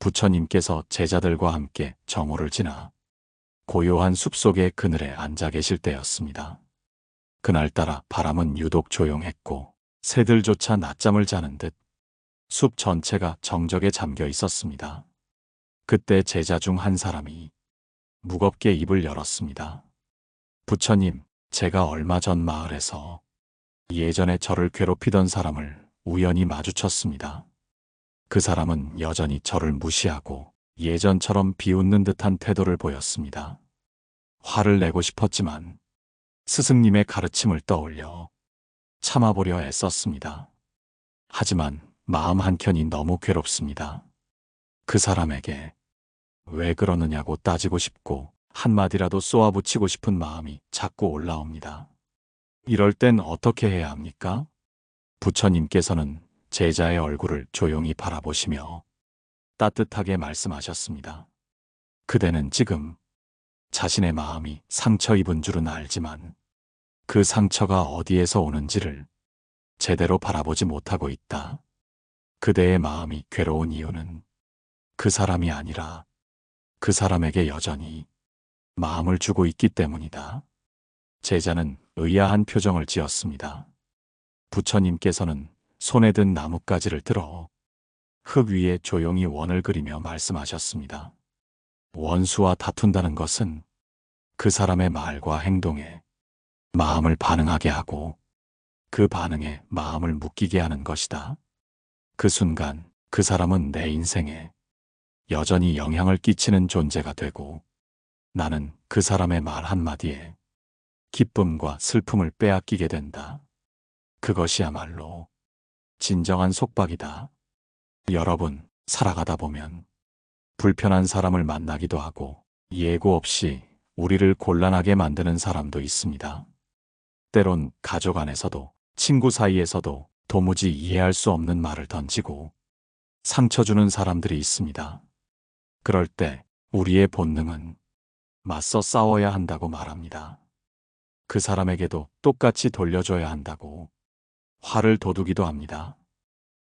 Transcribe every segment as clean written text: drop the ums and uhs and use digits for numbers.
부처님께서 제자들과 함께 정오를 지나 고요한 숲속의 그늘에 앉아 계실 때였습니다. 그날따라 바람은 유독 조용했고 새들조차 낮잠을 자는 듯 숲 전체가 정적에 잠겨 있었습니다. 그때 제자 중 한 사람이 무겁게 입을 열었습니다. 부처님, 제가 얼마 전 마을에서 예전에 저를 괴롭히던 사람을 우연히 마주쳤습니다. 그 사람은 여전히 저를 무시하고 예전처럼 비웃는 듯한 태도를 보였습니다. 화를 내고 싶었지만 스승님의 가르침을 떠올려 참아보려 애썼습니다. 하지만 마음 한켠이 너무 괴롭습니다. 그 사람에게 왜 그러느냐고 따지고 싶고 한마디라도 쏘아붙이고 싶은 마음이 자꾸 올라옵니다. 이럴 땐 어떻게 해야 합니까? 부처님께서는 제자의 얼굴을 조용히 바라보시며 따뜻하게 말씀하셨습니다. 그대는 지금 자신의 마음이 상처 입은 줄은 알지만 그 상처가 어디에서 오는지를 제대로 바라보지 못하고 있다. 그대의 마음이 괴로운 이유는 그 사람이 아니라 그 사람에게 여전히 마음을 주고 있기 때문이다. 제자는 의아한 표정을 지었습니다. 부처님께서는 손에 든 나뭇가지를 들어 흙 위에 조용히 원을 그리며 말씀하셨습니다. 원수와 다툰다는 것은 그 사람의 말과 행동에 마음을 반응하게 하고 그 반응에 마음을 묶이게 하는 것이다. 그 순간 그 사람은 내 인생에 여전히 영향을 끼치는 존재가 되고 나는 그 사람의 말 한마디에 기쁨과 슬픔을 빼앗기게 된다. 그것이야말로 진정한 속박이다. 여러분, 살아가다 보면 불편한 사람을 만나기도 하고 예고 없이 우리를 곤란하게 만드는 사람도 있습니다. 때론 가족 안에서도 친구 사이에서도 도무지 이해할 수 없는 말을 던지고 상처 주는 사람들이 있습니다. 그럴 때 우리의 본능은 맞서 싸워야 한다고 말합니다. 그 사람에게도 똑같이 돌려줘야 한다고 화를 돋우기도 합니다.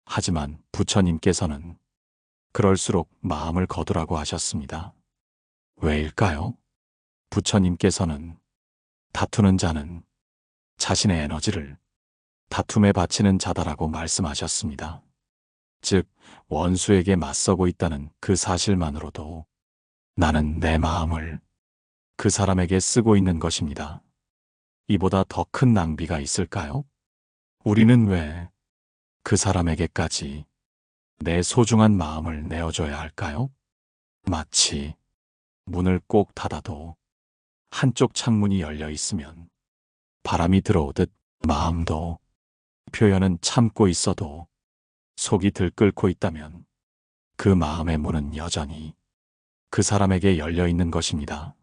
하지만 부처님께서는 그럴수록 마음을 거두라고 하셨습니다. 왜일까요? 부처님께서는 다투는 자는 자신의 에너지를 다툼에 바치는 자다라고 말씀하셨습니다. 즉, 원수에게 맞서고 있다는 그 사실만으로도 나는 내 마음을 그 사람에게 쓰고 있는 것입니다. 이보다 더 큰 낭비가 있을까요? 우리는 왜 그 사람에게까지 내 소중한 마음을 내어줘야 할까요? 마치 문을 꼭 닫아도 한쪽 창문이 열려 있으면 바람이 들어오듯 마음도 표현은 참고 있어도 속이 들끓고 있다면 그 마음의 문은 여전히 그 사람에게 열려 있는 것입니다.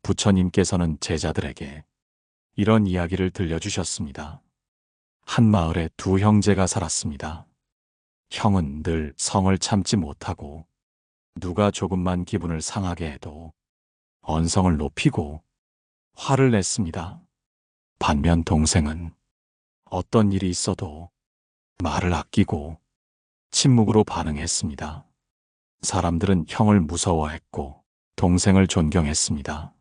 부처님께서는 제자들에게 이런 이야기를 들려주셨습니다. 한 마을에 두 형제가 살았습니다. 형은 늘 성을 참지 못하고 누가 조금만 기분을 상하게 해도 언성을 높이고 화를 냈습니다. 반면 동생은 어떤 일이 있어도 말을 아끼고 침묵으로 반응했습니다. 사람들은 형을 무서워했고 동생을 존경했습니다.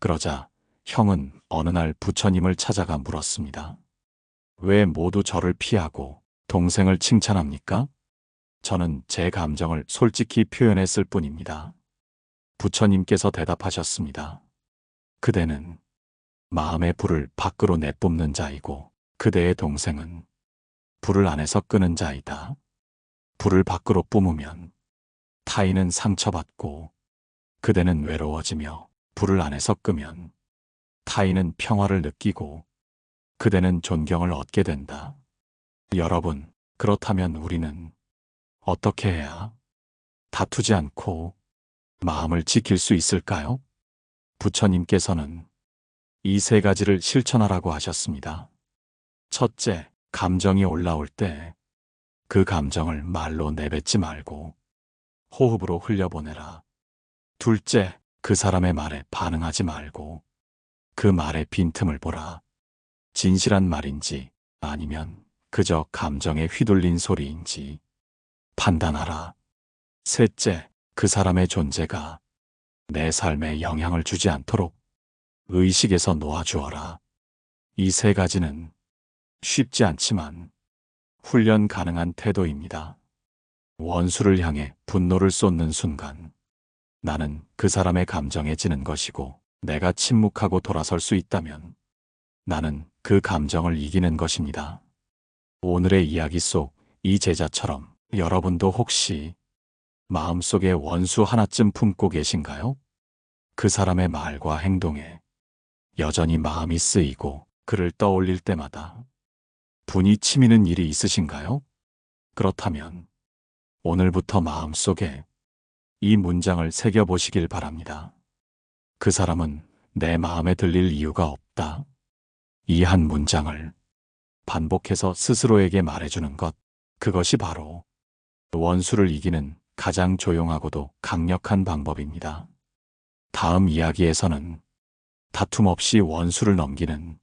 그러자 형은 어느 날 부처님을 찾아가 물었습니다. 왜 모두 저를 피하고 동생을 칭찬합니까? 저는 제 감정을 솔직히 표현했을 뿐입니다. 부처님께서 대답하셨습니다. 그대는 마음의 불을 밖으로 내뿜는 자이고 그대의 동생은 불을 안에서 끄는 자이다. 불을 밖으로 뿜으면 타인은 상처받고 그대는 외로워지며 불을 안에서 끄면 타인은 평화를 느끼고 그대는 존경을 얻게 된다. 여러분, 그렇다면 우리는 어떻게 해야 다투지 않고 마음을 지킬 수 있을까요? 부처님께서는 이 세 가지를 실천하라고 하셨습니다. 첫째, 감정이 올라올 때 그 감정을 말로 내뱉지 말고 호흡으로 흘려보내라. 둘째, 그 사람의 말에 반응하지 말고 그 말의 빈틈을 보라. 진실한 말인지 아니면 그저 감정에 휘둘린 소리인지 판단하라. 셋째, 그 사람의 존재가 내 삶에 영향을 주지 않도록 의식에서 놓아주어라. 이 세 가지는 쉽지 않지만 훈련 가능한 태도입니다. 원수를 향해 분노를 쏟는 순간 나는 그 사람의 감정에 지는 것이고, 내가 침묵하고 돌아설 수 있다면 나는 그 감정을 이기는 것입니다. 오늘의 이야기 속 이 제자처럼 여러분도 혹시 마음속에 원수 하나쯤 품고 계신가요? 그 사람의 말과 행동에 여전히 마음이 쓰이고 그를 떠올릴 때마다 분이 치미는 일이 있으신가요? 그렇다면 오늘부터 마음속에 이 문장을 새겨보시길 바랍니다. 그 사람은 내 마음에 들릴 이유가 없다. 이 한 문장을 반복해서 스스로에게 말해주는 것, 그것이 바로 원수를 이기는 가장 조용하고도 강력한 방법입니다. 다음 이야기에서는 다툼 없이 원수를 넘기는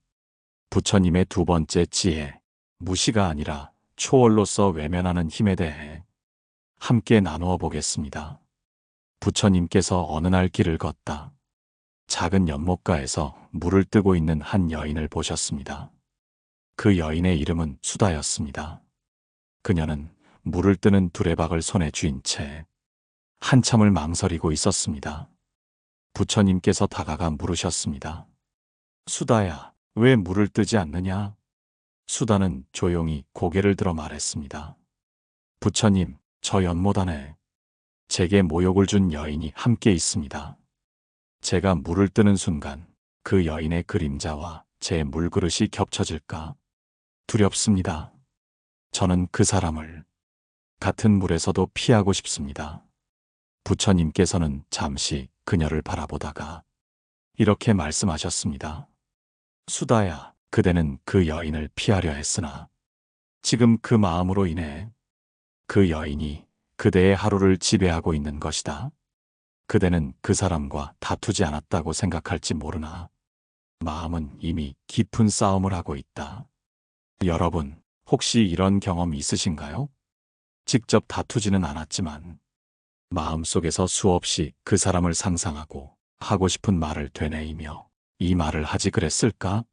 부처님의 두 번째 지혜, 무시가 아니라 초월로서 외면하는 힘에 대해 함께 나누어 보겠습니다. 부처님께서 어느 날 길을 걷다 작은 연못가에서 물을 뜨고 있는 한 여인을 보셨습니다. 그 여인의 이름은 수다였습니다. 그녀는 물을 뜨는 두레박을 손에 쥔 채 한참을 망설이고 있었습니다. 부처님께서 다가가 물으셨습니다. 수다야, 왜 물을 뜨지 않느냐? 수다는 조용히 고개를 들어 말했습니다. 부처님, 저 연못 안에 제게 모욕을 준 여인이 함께 있습니다. 제가 물을 뜨는 순간 그 여인의 그림자와 제 물그릇이 겹쳐질까 두렵습니다. 저는 그 사람을 같은 물에서도 피하고 싶습니다. 부처님께서는 잠시 그녀를 바라보다가 이렇게 말씀하셨습니다. 수다야, 그대는 그 여인을 피하려 했으나 지금 그 마음으로 인해 그 여인이 그대의 하루를 지배하고 있는 것이다. 그대는 그 사람과 다투지 않았다고 생각할지 모르나 마음은 이미 깊은 싸움을 하고 있다. 여러분, 혹시 이런 경험 있으신가요? 직접 다투지는 않았지만 마음속에서 수없이 그 사람을 상상하고 하고 싶은 말을 되뇌이며 이 말을 하지 그랬을까?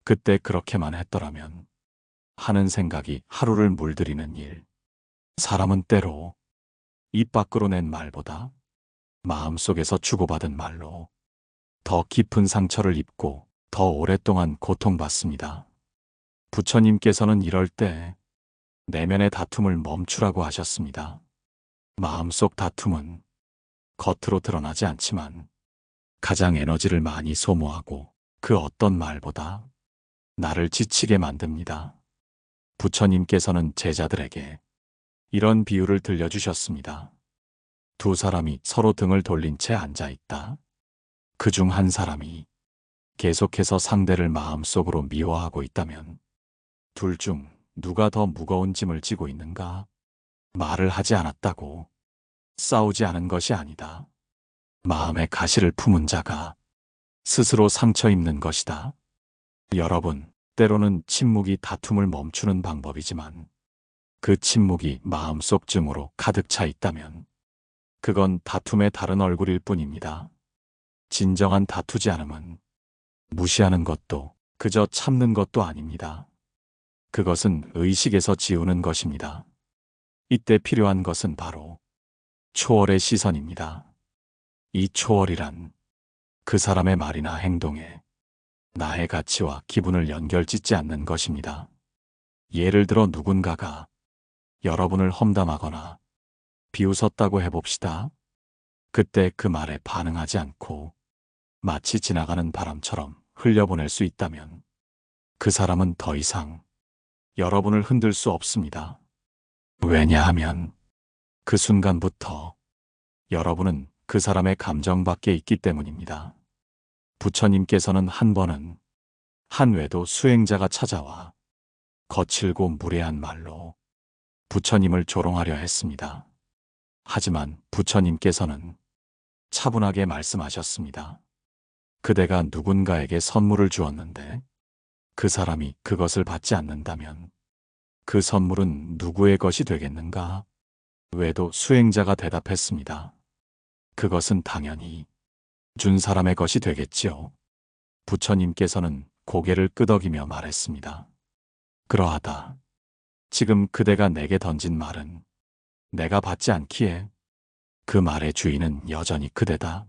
그때 그렇게만 했더라면 하는 생각이 하루를 물들이는 일. 사람은 때로 입 밖으로 낸 말보다 마음속에서 주고받은 말로 더 깊은 상처를 입고 더 오랫동안 고통받습니다. 부처님께서는 이럴 때 내면의 다툼을 멈추라고 하셨습니다. 마음속 다툼은 겉으로 드러나지 않지만 가장 에너지를 많이 소모하고 그 어떤 말보다 나를 지치게 만듭니다. 부처님께서는 제자들에게 이런 비유를 들려주셨습니다. 두 사람이 서로 등을 돌린 채 앉아 있다. 그중 한 사람이 계속해서 상대를 마음속으로 미워하고 있다면 둘 중 누가 더 무거운 짐을 지고 있는가? 말을 하지 않았다고 싸우지 않은 것이 아니다. 마음의 가시를 품은 자가 스스로 상처 입는 것이다. 여러분, 때로는 침묵이 다툼을 멈추는 방법이지만 그 침묵이 마음속 증오로 가득 차 있다면 그건 다툼의 다른 얼굴일 뿐입니다. 진정한 다투지 않음은 무시하는 것도 그저 참는 것도 아닙니다. 그것은 의식에서 지우는 것입니다. 이때 필요한 것은 바로 초월의 시선입니다. 이 초월이란 그 사람의 말이나 행동에 나의 가치와 기분을 연결짓지 않는 것입니다. 예를 들어 누군가가 여러분을 험담하거나 비웃었다고 해봅시다. 그때 그 말에 반응하지 않고 마치 지나가는 바람처럼 흘려보낼 수 있다면 그 사람은 더 이상 여러분을 흔들 수 없습니다. 왜냐하면 그 순간부터 여러분은 그 사람의 감정 밖에 있기 때문입니다. 부처님께서는 한 번은 한 외도 수행자가 찾아와 거칠고 무례한 말로 부처님을 조롱하려 했습니다. 하지만 부처님께서는 차분하게 말씀하셨습니다. 그대가 누군가에게 선물을 주었는데 그 사람이 그것을 받지 않는다면 그 선물은 누구의 것이 되겠는가? 외도 수행자가 대답했습니다. 그것은 당연히 준 사람의 것이 되겠지요. 부처님께서는 고개를 끄덕이며 말했습니다. 그러하다. 지금 그대가 내게 던진 말은 내가 받지 않기에 그 말의 주인은 여전히 그대다.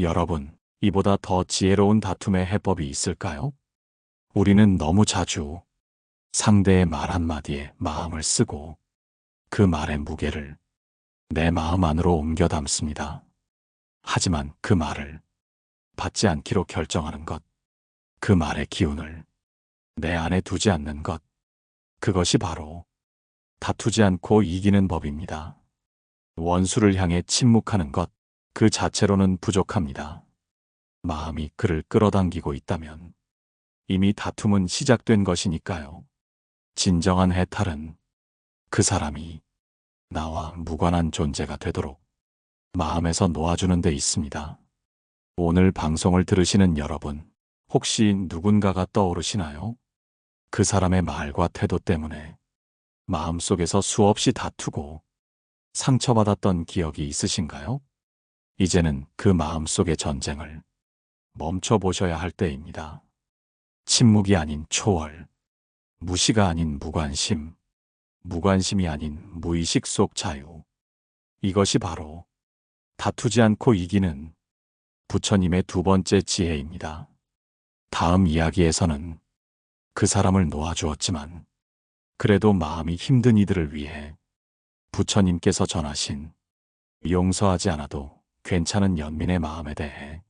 여러분, 이보다 더 지혜로운 다툼의 해법이 있을까요? 우리는 너무 자주 상대의 말 한마디에 마음을 쓰고 그 말의 무게를 내 마음 안으로 옮겨 담습니다. 하지만 그 말을 받지 않기로 결정하는 것, 그 말의 기운을 내 안에 두지 않는 것, 그것이 바로 다투지 않고 이기는 법입니다. 원수를 향해 침묵하는 것, 그 자체로는 부족합니다. 마음이 그를 끌어당기고 있다면 이미 다툼은 시작된 것이니까요. 진정한 해탈은 그 사람이 나와 무관한 존재가 되도록 마음에서 놓아주는 데 있습니다. 오늘 방송을 들으시는 여러분, 혹시 누군가가 떠오르시나요? 그 사람의 말과 태도 때문에 마음속에서 수없이 다투고 상처받았던 기억이 있으신가요? 이제는 그 마음속의 전쟁을 멈춰보셔야 할 때입니다. 침묵이 아닌 초월, 무시가 아닌 무관심, 무관심이 아닌 무의식 속 자유. 이것이 바로 다투지 않고 이기는 부처님의 두 번째 지혜입니다. 다음 이야기에서는 그 사람을 놓아주었지만 그래도 마음이 힘든 이들을 위해 부처님께서 전하신 용서하지 않아도 괜찮은 연민의 마음에 대해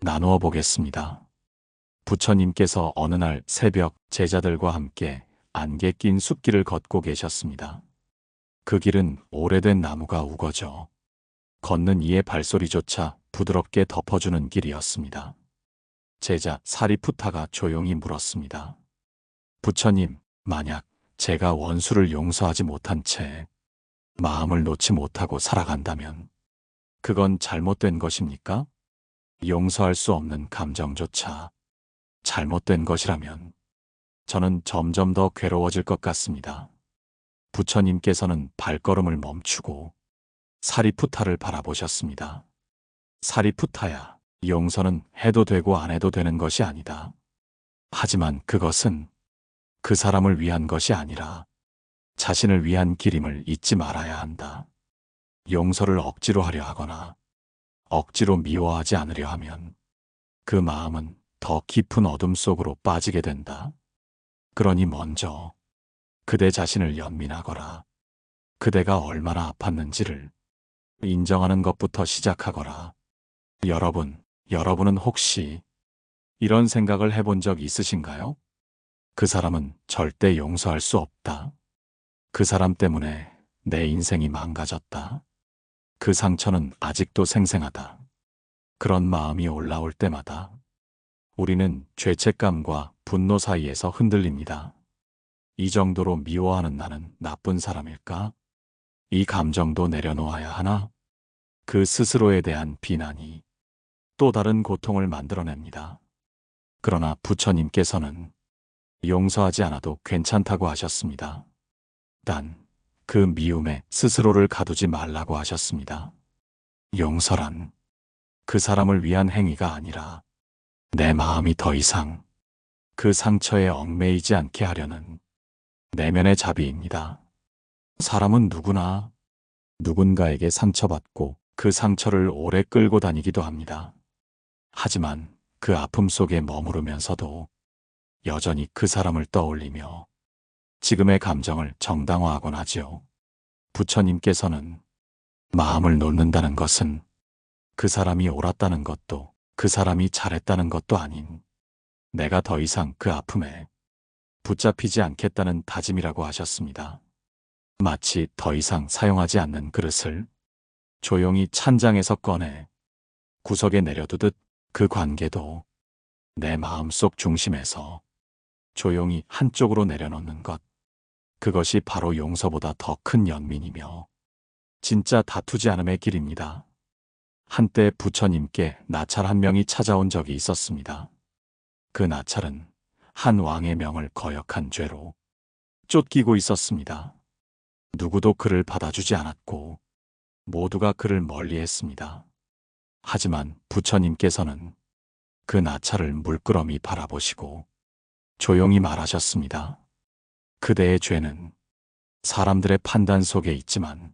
나누어 보겠습니다. 부처님께서 어느 날 새벽 제자들과 함께 안개 낀 숲길을 걷고 계셨습니다. 그 길은 오래된 나무가 우거져 걷는 이의 발소리조차 부드럽게 덮어주는 길이었습니다. 제자 사리푸타가 조용히 물었습니다. 부처님, 만약 제가 원수를 용서하지 못한 채 마음을 놓지 못하고 살아간다면 그건 잘못된 것입니까? 용서할 수 없는 감정조차 잘못된 것이라면 저는 점점 더 괴로워질 것 같습니다. 부처님께서는 발걸음을 멈추고 사리푸타를 바라보셨습니다. 사리푸타야, 용서는 해도 되고 안 해도 되는 것이 아니다. 하지만 그것은 그 사람을 위한 것이 아니라 자신을 위한 길임을 잊지 말아야 한다. 용서를 억지로 하려 하거나 억지로 미워하지 않으려 하면 그 마음은 더 깊은 어둠 속으로 빠지게 된다. 그러니 먼저 그대 자신을 연민하거라. 그대가 얼마나 아팠는지를 인정하는 것부터 시작하거라. 여러분은 혹시 이런 생각을 해본 적 있으신가요? 그 사람은 절대 용서할 수 없다. 그 사람 때문에 내 인생이 망가졌다. 그 상처는 아직도 생생하다. 그런 마음이 올라올 때마다 우리는 죄책감과 분노 사이에서 흔들립니다. 이 정도로 미워하는 나는 나쁜 사람일까? 이 감정도 내려놓아야 하나? 그 스스로에 대한 비난이 또 다른 고통을 만들어냅니다. 그러나 부처님께서는 용서하지 않아도 괜찮다고 하셨습니다. 단, 그 미움에 스스로를 가두지 말라고 하셨습니다. 용서란 그 사람을 위한 행위가 아니라 내 마음이 더 이상 그 상처에 얽매이지 않게 하려는 내면의 자비입니다. 사람은 누구나 누군가에게 상처받고 그 상처를 오래 끌고 다니기도 합니다. 하지만 그 아픔 속에 머무르면서도 여전히 그 사람을 떠올리며 지금의 감정을 정당화하곤 하지요. 부처님께서는 마음을 놓는다는 것은 그 사람이 옳았다는 것도 그 사람이 잘했다는 것도 아닌 내가 더 이상 그 아픔에 붙잡히지 않겠다는 다짐이라고 하셨습니다. 마치 더 이상 사용하지 않는 그릇을 조용히 찬장에서 꺼내 구석에 내려두듯 그 관계도 내 마음속 중심에서 조용히 한쪽으로 내려놓는 것. 그것이 바로 용서보다 더 큰 연민이며 진짜 다투지 않음의 길입니다. 한때 부처님께 나찰 한 명이 찾아온 적이 있었습니다. 그 나찰은 한 왕의 명을 거역한 죄로 쫓기고 있었습니다. 누구도 그를 받아주지 않았고 모두가 그를 멀리했습니다. 하지만 부처님께서는 그 나찰을 물끄러미 바라보시고 조용히 말하셨습니다. 그대의 죄는 사람들의 판단 속에 있지만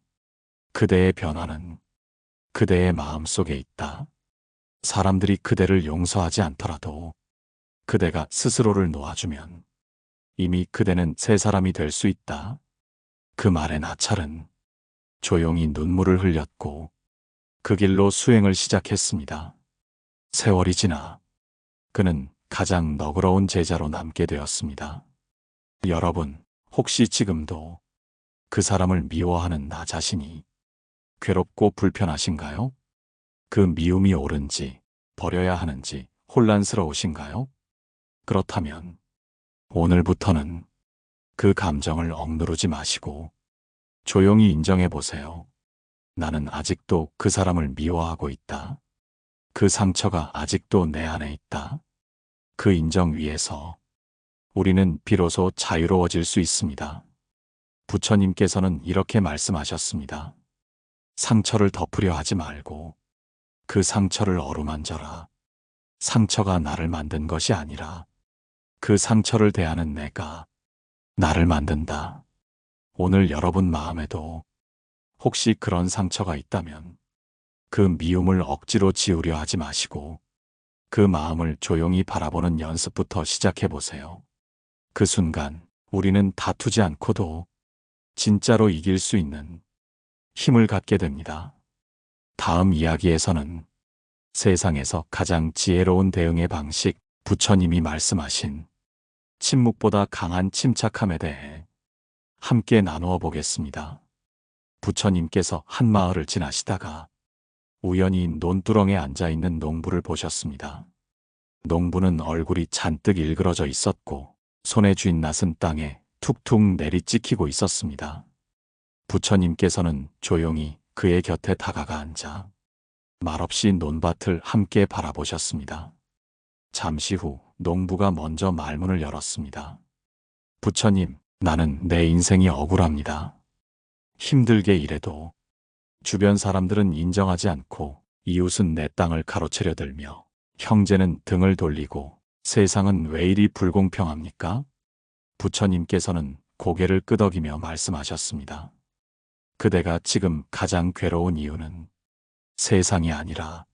그대의 변화는 그대의 마음 속에 있다. 사람들이 그대를 용서하지 않더라도 그대가 스스로를 놓아주면 이미 그대는 새 사람이 될 수 있다. 그 말에 나찰은 조용히 눈물을 흘렸고 그 길로 수행을 시작했습니다. 세월이 지나 그는 가장 너그러운 제자로 남게 되었습니다. 여러분, 혹시 지금도 그 사람을 미워하는 나 자신이 괴롭고 불편하신가요? 그 미움이 옳은지 버려야 하는지 혼란스러우신가요? 그렇다면 오늘부터는 그 감정을 억누르지 마시고 조용히 인정해 보세요. 나는 아직도 그 사람을 미워하고 있다. 그 상처가 아직도 내 안에 있다. 그 인정 위에서 우리는 비로소 자유로워질 수 있습니다. 부처님께서는 이렇게 말씀하셨습니다. 상처를 덮으려 하지 말고 그 상처를 어루만져라. 상처가 나를 만든 것이 아니라 그 상처를 대하는 내가 나를 만든다. 오늘 여러분 마음에도 혹시 그런 상처가 있다면 그 미움을 억지로 지우려 하지 마시고 그 마음을 조용히 바라보는 연습부터 시작해 보세요. 그 순간 우리는 다투지 않고도 진짜로 이길 수 있는 힘을 갖게 됩니다. 다음 이야기에서는 세상에서 가장 지혜로운 대응의 방식, 부처님이 말씀하신 침묵보다 강한 침착함에 대해 함께 나누어 보겠습니다. 부처님께서 한 마을을 지나시다가 우연히 논두렁에 앉아있는 농부를 보셨습니다. 농부는 얼굴이 잔뜩 일그러져 있었고 손에 쥔 낫은 땅에 툭툭 내리찍히고 있었습니다. 부처님께서는 조용히 그의 곁에 다가가 앉아 말없이 논밭을 함께 바라보셨습니다. 잠시 후 농부가 먼저 말문을 열었습니다. 부처님, 나는 내 인생이 억울합니다. 힘들게 일해도 주변 사람들은 인정하지 않고 이웃은 내 땅을 가로채려 들며 형제는 등을 돌리고 세상은 왜 이리 불공평합니까? 부처님께서는 고개를 끄덕이며 말씀하셨습니다. 그대가 지금 가장 괴로운 이유는 세상이 아니라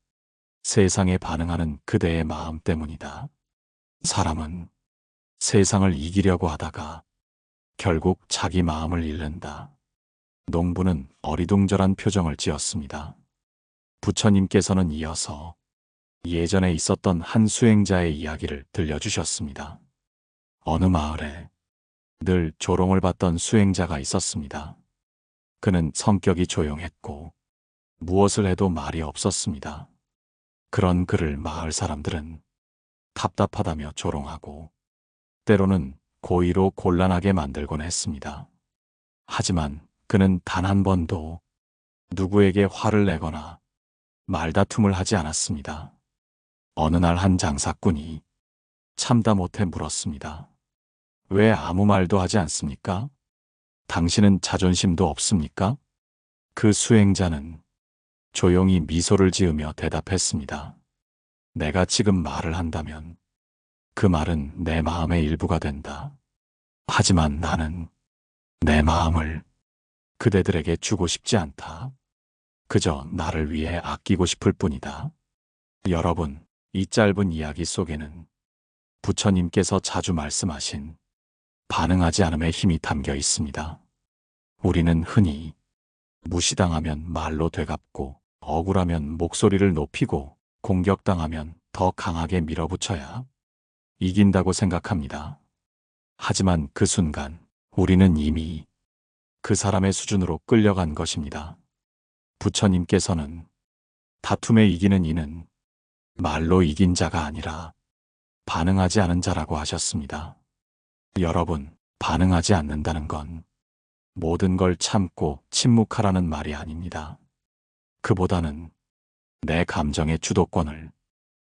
세상에 반응하는 그대의 마음 때문이다. 사람은 세상을 이기려고 하다가 결국 자기 마음을 잃는다. 농부는 어리둥절한 표정을 지었습니다. 부처님께서는 이어서 예전에 있었던 한 수행자의 이야기를 들려주셨습니다. 어느 마을에 늘 조롱을 받던 수행자가 있었습니다. 그는 성격이 조용했고 무엇을 해도 말이 없었습니다. 그런 그를 마을 사람들은 답답하다며 조롱하고 때로는 고의로 곤란하게 만들곤 했습니다. 하지만 그는 단 한 번도 누구에게 화를 내거나 말다툼을 하지 않았습니다. 어느 날 한 장사꾼이 참다 못해 물었습니다. 왜 아무 말도 하지 않습니까? 당신은 자존심도 없습니까? 그 수행자는 조용히 미소를 지으며 대답했습니다. 내가 지금 말을 한다면 그 말은 내 마음의 일부가 된다. 하지만 나는 내 마음을 그대들에게 주고 싶지 않다. 그저 나를 위해 아끼고 싶을 뿐이다. 여러분, 이 짧은 이야기 속에는 부처님께서 자주 말씀하신 반응하지 않음의 힘이 담겨 있습니다. 우리는 흔히 무시당하면 말로 되갚고 억울하면 목소리를 높이고 공격당하면 더 강하게 밀어붙여야 이긴다고 생각합니다. 하지만 그 순간 우리는 이미 그 사람의 수준으로 끌려간 것입니다. 부처님께서는 다툼에 이기는 이는 말로 이긴 자가 아니라 반응하지 않은 자라고 하셨습니다. 여러분, 반응하지 않는다는 건 모든 걸 참고 침묵하라는 말이 아닙니다. 그보다는 내 감정의 주도권을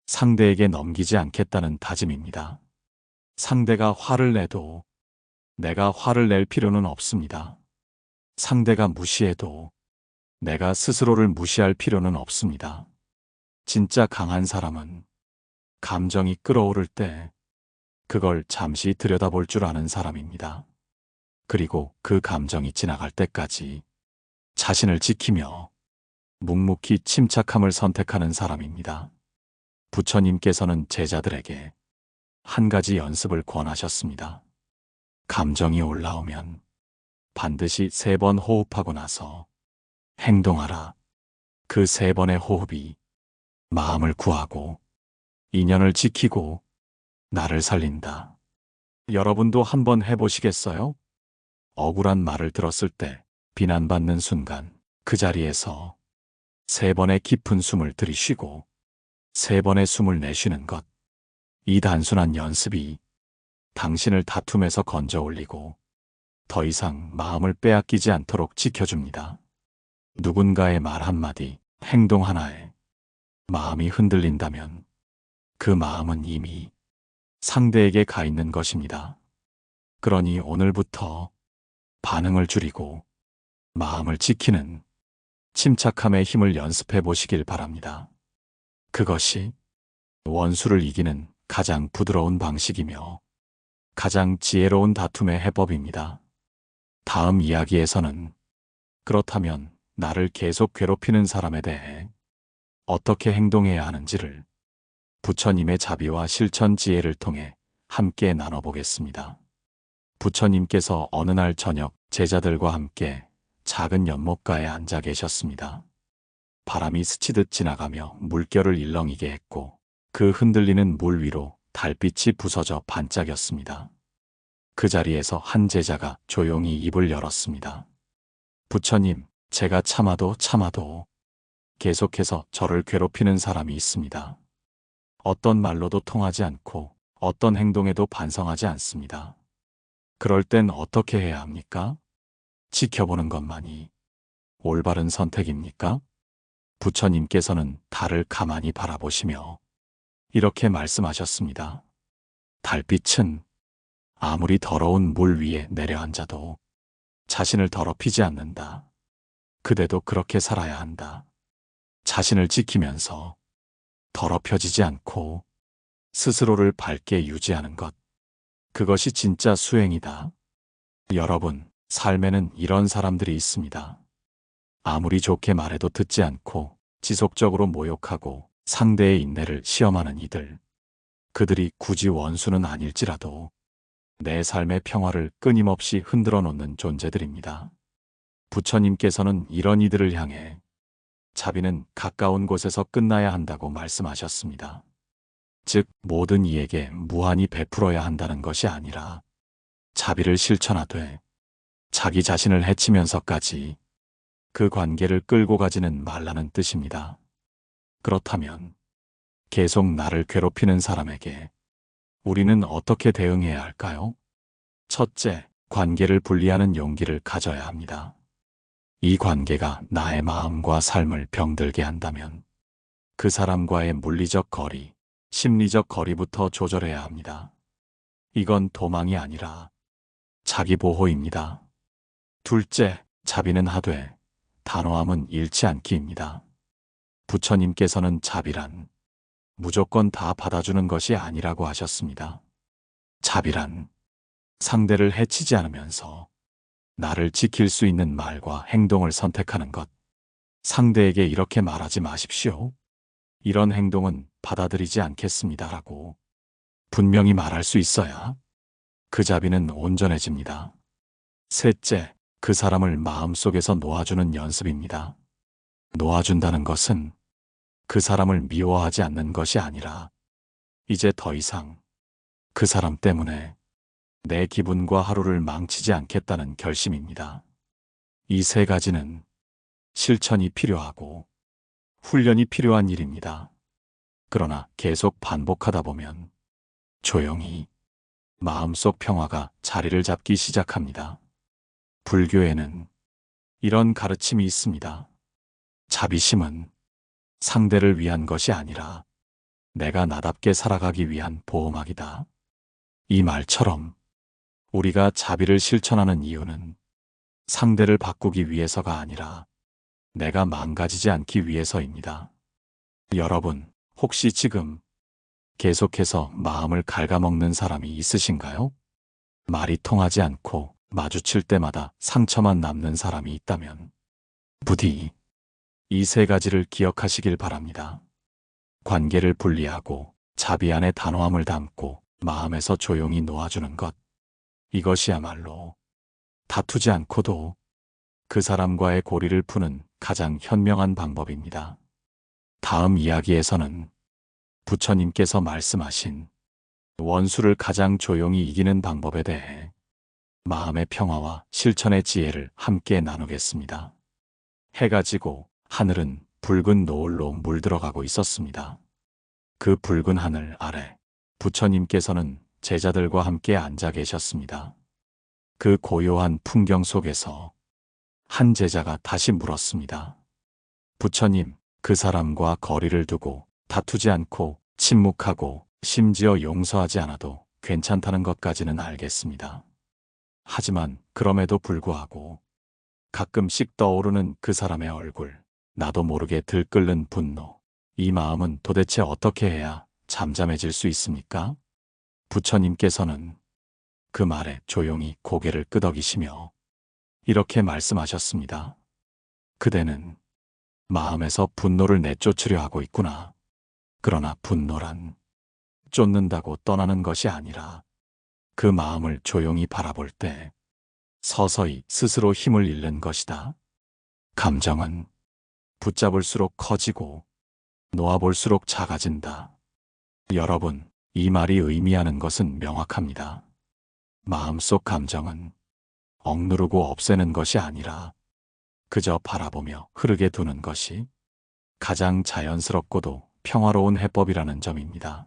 상대에게 넘기지 않겠다는 다짐입니다. 상대가 화를 내도 내가 화를 낼 필요는 없습니다. 상대가 무시해도 내가 스스로를 무시할 필요는 없습니다. 진짜 강한 사람은 감정이 끓어오를 때 그걸 잠시 들여다볼 줄 아는 사람입니다. 그리고 그 감정이 지나갈 때까지 자신을 지키며 묵묵히 침착함을 선택하는 사람입니다. 부처님께서는 제자들에게 한 가지 연습을 권하셨습니다. 감정이 올라오면 반드시 3번 호흡하고 나서 행동하라. 그 3번의 호흡이 마음을 구하고 인연을 지키고 나를 살린다. 여러분도 한번 해보시겠어요? 억울한 말을 들었을 때 비난받는 순간 그 자리에서 3번의 깊은 숨을 들이쉬고 3번의 숨을 내쉬는 것. 이 단순한 연습이 당신을 다툼에서 건져 올리고 더 이상 마음을 빼앗기지 않도록 지켜줍니다. 누군가의 말 한마디, 행동 하나에 마음이 흔들린다면 그 마음은 이미 상대에게 가 있는 것입니다. 그러니 오늘부터 반응을 줄이고 마음을 지키는 침착함의 힘을 연습해 보시길 바랍니다. 그것이 원수를 이기는 가장 부드러운 방식이며 가장 지혜로운 다툼의 해법입니다. 다음 이야기에서는 그렇다면 나를 계속 괴롭히는 사람에 대해 어떻게 행동해야 하는지를 부처님의 자비와 실천 지혜를 통해 함께 나눠보겠습니다. 부처님께서 어느 날 저녁 제자들과 함께 작은 연못가에 앉아 계셨습니다. 바람이 스치듯 지나가며 물결을 일렁이게 했고 그 흔들리는 물 위로 달빛이 부서져 반짝였습니다. 그 자리에서 한 제자가 조용히 입을 열었습니다. 부처님, 제가 참아도 계속해서 저를 괴롭히는 사람이 있습니다. 어떤 말로도 통하지 않고 어떤 행동에도 반성하지 않습니다. 그럴 땐 어떻게 해야 합니까? 지켜보는 것만이 올바른 선택입니까? 부처님께서는 달을 가만히 바라보시며 이렇게 말씀하셨습니다. 달빛은 아무리 더러운 물 위에 내려앉아도 자신을 더럽히지 않는다. 그대도 그렇게 살아야 한다. 자신을 지키면서 더럽혀지지 않고 스스로를 밝게 유지하는 것. 그것이 진짜 수행이다. 여러분, 삶에는 이런 사람들이 있습니다. 아무리 좋게 말해도 듣지 않고 지속적으로 모욕하고 상대의 인내를 시험하는 이들. 그들이 굳이 원수는 아닐지라도 내 삶의 평화를 끊임없이 흔들어 놓는 존재들입니다. 부처님께서는 이런 이들을 향해 자비는 가까운 곳에서 끝나야 한다고 말씀하셨습니다. 즉, 모든 이에게 무한히 베풀어야 한다는 것이 아니라 자비를 실천하되 자기 자신을 해치면서까지 그 관계를 끌고 가지는 말라는 뜻입니다. 그렇다면 계속 나를 괴롭히는 사람에게 우리는 어떻게 대응해야 할까요? 첫째, 관계를 분리하는 용기를 가져야 합니다. 이 관계가 나의 마음과 삶을 병들게 한다면 그 사람과의 물리적 거리, 심리적 거리부터 조절해야 합니다. 이건 도망이 아니라 자기 보호입니다. 둘째, 자비는 하되 단호함은 잃지 않기입니다. 부처님께서는 자비란 무조건 다 받아주는 것이 아니라고 하셨습니다. 자비란 상대를 해치지 않으면서 나를 지킬 수 있는 말과 행동을 선택하는 것. 상대에게 이렇게 말하지 마십시오. 이런 행동은 받아들이지 않겠습니다라고 분명히 말할 수 있어야 그 자비는 온전해집니다. 셋째, 그 사람을 마음속에서 놓아주는 연습입니다. 놓아준다는 것은 그 사람을 미워하지 않는 것이 아니라 이제 더 이상 그 사람 때문에 내 기분과 하루를 망치지 않겠다는 결심입니다. 이 3가지는 실천이 필요하고 훈련이 필요한 일입니다. 그러나 계속 반복하다 보면 조용히 마음속 평화가 자리를 잡기 시작합니다. 불교에는 이런 가르침이 있습니다. 자비심은 상대를 위한 것이 아니라 내가 나답게 살아가기 위한 보호막이다. 이 말처럼 우리가 자비를 실천하는 이유는 상대를 바꾸기 위해서가 아니라 내가 망가지지 않기 위해서입니다. 여러분, 혹시 지금 계속해서 마음을 갉아먹는 사람이 있으신가요? 말이 통하지 않고 마주칠 때마다 상처만 남는 사람이 있다면 부디 이 세 가지를 기억하시길 바랍니다. 관계를 분리하고 자비 안에 단호함을 담고 마음에서 조용히 놓아주는 것. 이것이야말로 다투지 않고도 그 사람과의 고리를 푸는 가장 현명한 방법입니다. 다음 이야기에서는 부처님께서 말씀하신 원수를 가장 조용히 이기는 방법에 대해 마음의 평화와 실천의 지혜를 함께 나누겠습니다. 해가 지고 하늘은 붉은 노을로 물들어가고 있었습니다. 그 붉은 하늘 아래 부처님께서는 제자들과 함께 앉아 계셨습니다. 그 고요한 풍경 속에서 한 제자가 다시 물었습니다. 부처님, 그 사람과 거리를 두고 다투지 않고 침묵하고 심지어 용서하지 않아도 괜찮다는 것까지는 알겠습니다. 하지만 그럼에도 불구하고 가끔씩 떠오르는 그 사람의 얼굴, 나도 모르게 들끓는 분노, 이 마음은 도대체 어떻게 해야 잠잠해질 수 있습니까? 부처님께서는 그 말에 조용히 고개를 끄덕이시며 이렇게 말씀하셨습니다. 그대는 마음에서 분노를 내쫓으려 하고 있구나. 그러나 분노란 쫓는다고 떠나는 것이 아니라 그 마음을 조용히 바라볼 때 서서히 스스로 힘을 잃는 것이다. 감정은 붙잡을수록 커지고 놓아볼수록 작아진다. 여러분, 이 말이 의미하는 것은 명확합니다. 마음속 감정은 억누르고 없애는 것이 아니라 그저 바라보며 흐르게 두는 것이 가장 자연스럽고도 평화로운 해법이라는 점입니다.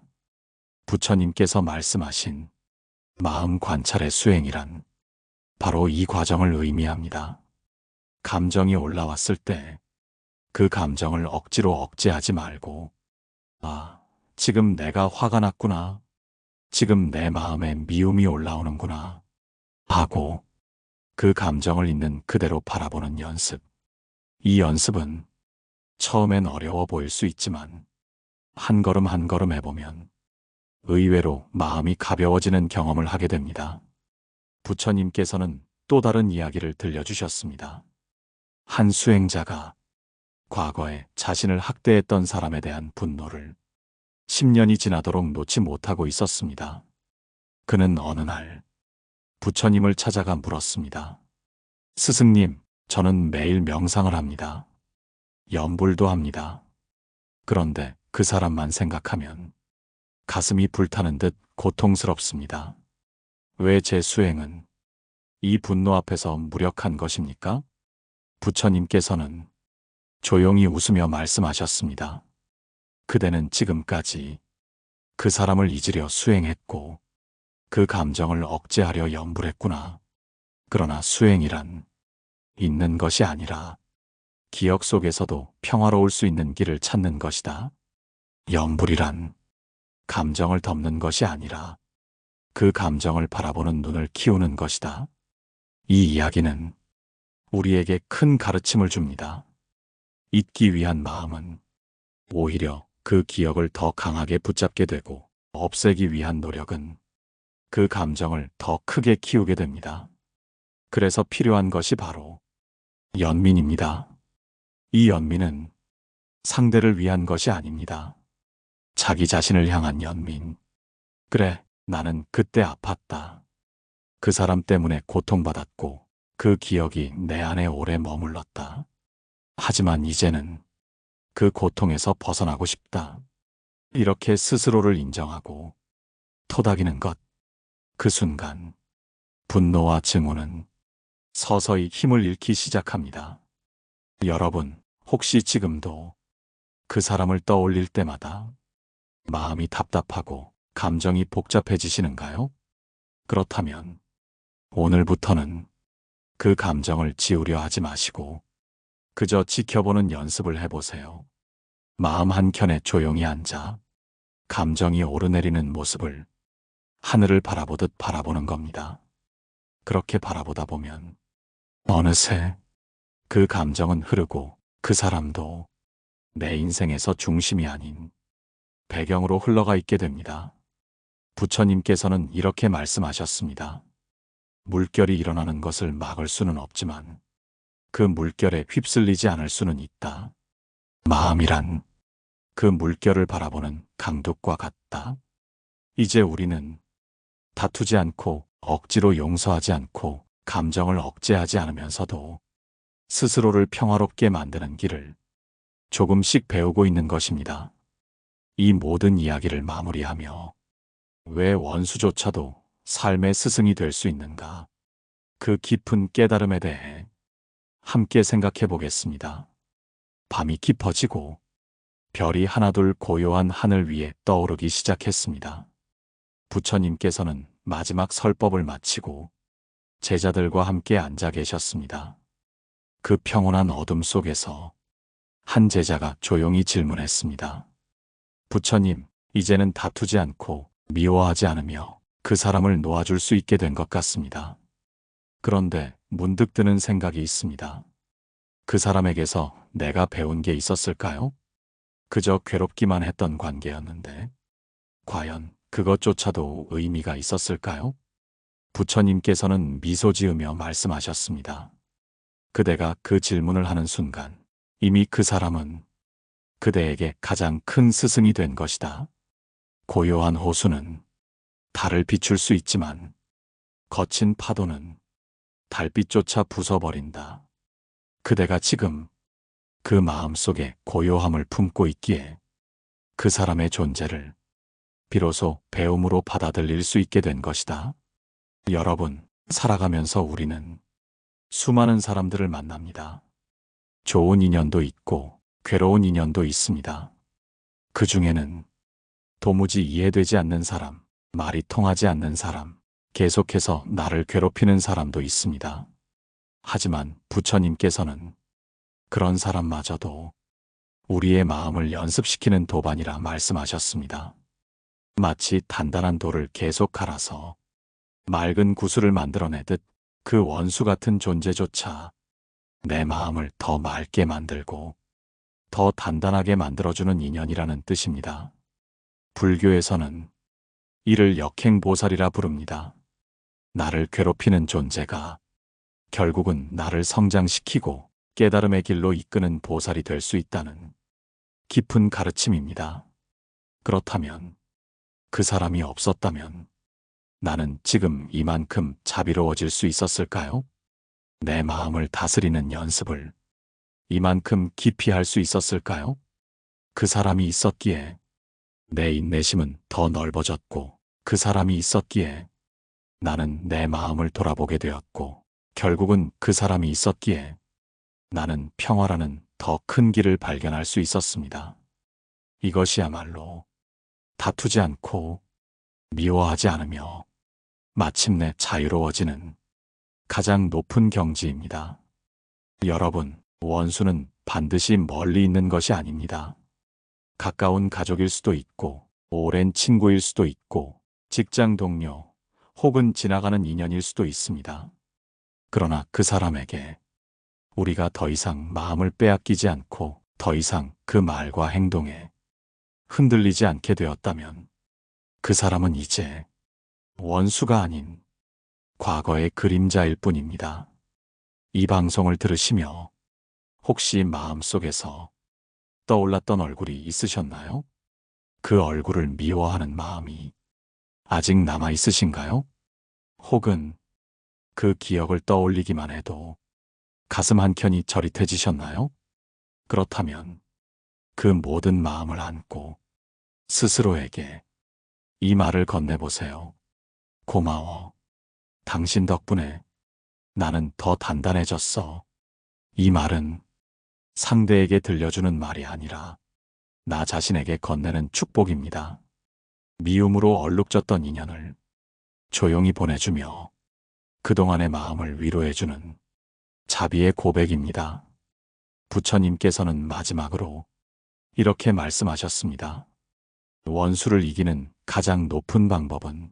부처님께서 말씀하신 마음 관찰의 수행이란 바로 이 과정을 의미합니다. 감정이 올라왔을 때 그 감정을 억지로 억제하지 말고, 아, 지금 내가 화가 났구나. 지금 내 마음에 미움이 올라오는구나. 하고 그 감정을 있는 그대로 바라보는 연습. 이 연습은 처음엔 어려워 보일 수 있지만 한 걸음 한 걸음 해보면 의외로 마음이 가벼워지는 경험을 하게 됩니다. 부처님께서는 또 다른 이야기를 들려주셨습니다. 한 수행자가 과거에 자신을 학대했던 사람에 대한 분노를 10년이 지나도록 놓지 못하고 있었습니다. 그는 어느 날 부처님을 찾아가 물었습니다. 스승님, 저는 매일 명상을 합니다. 염불도 합니다. 그런데 그 사람만 생각하면 가슴이 불타는 듯 고통스럽습니다. 왜 제 수행은 이 분노 앞에서 무력한 것입니까? 부처님께서는 조용히 웃으며 말씀하셨습니다. 그대는 지금까지 그 사람을 잊으려 수행했고 그 감정을 억제하려 염불했구나. 그러나 수행이란 잊는 것이 아니라 기억 속에서도 평화로울 수 있는 길을 찾는 것이다. 염불이란 감정을 덮는 것이 아니라 그 감정을 바라보는 눈을 키우는 것이다. 이 이야기는 우리에게 큰 가르침을 줍니다. 잊기 위한 마음은 오히려 그 기억을 더 강하게 붙잡게 되고 없애기 위한 노력은 그 감정을 더 크게 키우게 됩니다. 그래서 필요한 것이 바로 연민입니다. 이 연민은 상대를 위한 것이 아닙니다. 자기 자신을 향한 연민. 그래, 나는 그때 아팠다. 그 사람 때문에 고통받았고 그 기억이 내 안에 오래 머물렀다. 하지만 이제는 그 고통에서 벗어나고 싶다. 이렇게 스스로를 인정하고 토닥이는 것. 그 순간 분노와 증오는 서서히 힘을 잃기 시작합니다. 여러분, 혹시 지금도 그 사람을 떠올릴 때마다 마음이 답답하고 감정이 복잡해지시는가요? 그렇다면 오늘부터는 그 감정을 지우려 하지 마시고 그저 지켜보는 연습을 해보세요. 마음 한켠에 조용히 앉아 감정이 오르내리는 모습을 하늘을 바라보듯 바라보는 겁니다. 그렇게 바라보다 보면 어느새 그 감정은 흐르고 그 사람도 내 인생에서 중심이 아닌 배경으로 흘러가 있게 됩니다. 부처님께서는 이렇게 말씀하셨습니다. 물결이 일어나는 것을 막을 수는 없지만 그 물결에 휩쓸리지 않을 수는 있다. 마음이란 그 물결을 바라보는 강둑과 같다. 이제 우리는 다투지 않고 억지로 용서하지 않고 감정을 억제하지 않으면서도 스스로를 평화롭게 만드는 길을 조금씩 배우고 있는 것입니다. 이 모든 이야기를 마무리하며 왜 원수조차도 삶의 스승이 될 수 있는가? 그 깊은 깨달음에 대해 함께 생각해 보겠습니다. 밤이 깊어지고 별이 하나둘 고요한 하늘 위에 떠오르기 시작했습니다. 부처님께서는 마지막 설법을 마치고 제자들과 함께 앉아 계셨습니다. 그 평온한 어둠 속에서 한 제자가 조용히 질문했습니다. 부처님, 이제는 다투지 않고 미워하지 않으며 그 사람을 놓아줄 수 있게 된 것 같습니다. 그런데 문득 드는 생각이 있습니다. 그 사람에게서 내가 배운 게 있었을까요? 그저 괴롭기만 했던 관계였는데 과연 그것조차도 의미가 있었을까요? 부처님께서는 미소 지으며 말씀하셨습니다. 그대가 그 질문을 하는 순간 이미 그 사람은 그대에게 가장 큰 스승이 된 것이다. 고요한 호수는 달을 비출 수 있지만 거친 파도는 달빛조차 부숴버린다. 그대가 지금 그 마음속에 고요함을 품고 있기에 그 사람의 존재를 비로소 배움으로 받아들일 수 있게 된 것이다. 여러분, 살아가면서 우리는 수많은 사람들을 만납니다. 좋은 인연도 있고 괴로운 인연도 있습니다. 그 중에는 도무지 이해되지 않는 사람, 말이 통하지 않는 사람, 계속해서 나를 괴롭히는 사람도 있습니다. 하지만 부처님께서는 그런 사람마저도 우리의 마음을 연습시키는 도반이라 말씀하셨습니다. 마치 단단한 돌을 계속 갈아서 맑은 구슬을 만들어내듯 그 원수 같은 존재조차 내 마음을 더 맑게 만들고 더 단단하게 만들어주는 인연이라는 뜻입니다. 불교에서는 이를 역행보살이라 부릅니다. 나를 괴롭히는 존재가 결국은 나를 성장시키고 깨달음의 길로 이끄는 보살이 될 수 있다는 깊은 가르침입니다. 그렇다면 그 사람이 없었다면 나는 지금 이만큼 자비로워질 수 있었을까요? 내 마음을 다스리는 연습을 이만큼 깊이 할 수 있었을까요? 그 사람이 있었기에 내 인내심은 더 넓어졌고 그 사람이 있었기에 나는 내 마음을 돌아보게 되었고 결국은 그 사람이 있었기에 나는 평화라는 더 큰 길을 발견할 수 있었습니다. 이것이야말로 다투지 않고 미워하지 않으며 마침내 자유로워지는 가장 높은 경지입니다. 여러분, 원수는 반드시 멀리 있는 것이 아닙니다. 가까운 가족일 수도 있고, 오랜 친구일 수도 있고, 직장 동료, 혹은 지나가는 인연일 수도 있습니다. 그러나 그 사람에게 우리가 더 이상 마음을 빼앗기지 않고 더 이상 그 말과 행동에 흔들리지 않게 되었다면 그 사람은 이제 원수가 아닌 과거의 그림자일 뿐입니다. 이 방송을 들으시며 혹시 마음속에서 떠올랐던 얼굴이 있으셨나요? 그 얼굴을 미워하는 마음이 아직 남아 있으신가요? 혹은 그 기억을 떠올리기만 해도 가슴 한켠이 저릿해지셨나요? 그렇다면 그 모든 마음을 안고 스스로에게 이 말을 건네보세요. 고마워. 당신 덕분에 나는 더 단단해졌어. 이 말은 상대에게 들려주는 말이 아니라 나 자신에게 건네는 축복입니다. 미움으로 얼룩졌던 인연을 조용히 보내주며 그동안의 마음을 위로해주는 자비의 고백입니다. 부처님께서는 마지막으로 이렇게 말씀하셨습니다. 원수를 이기는 가장 높은 방법은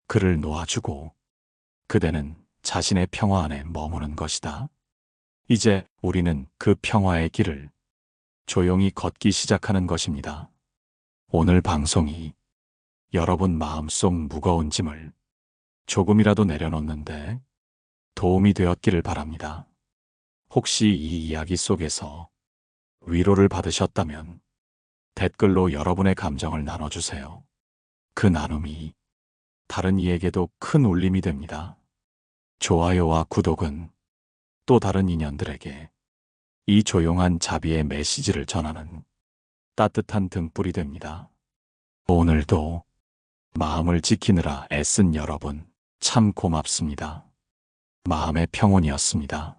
그를 놓아주고 그대는 자신의 평화 안에 머무는 것이다. 이제 우리는 그 평화의 길을 조용히 걷기 시작하는 것입니다. 오늘 방송이 여러분 마음속 무거운 짐을 조금이라도 내려놓는데 도움이 되었기를 바랍니다. 혹시 이 이야기 속에서 위로를 받으셨다면 댓글로 여러분의 감정을 나눠주세요. 그 나눔이 다른 이에게도 큰 울림이 됩니다. 좋아요와 구독은 또 다른 인연들에게 이 조용한 자비의 메시지를 전하는 따뜻한 등불이 됩니다. 오늘도 마음을 지키느라 애쓴 여러분 참 고맙습니다. 마음의 평온이었습니다.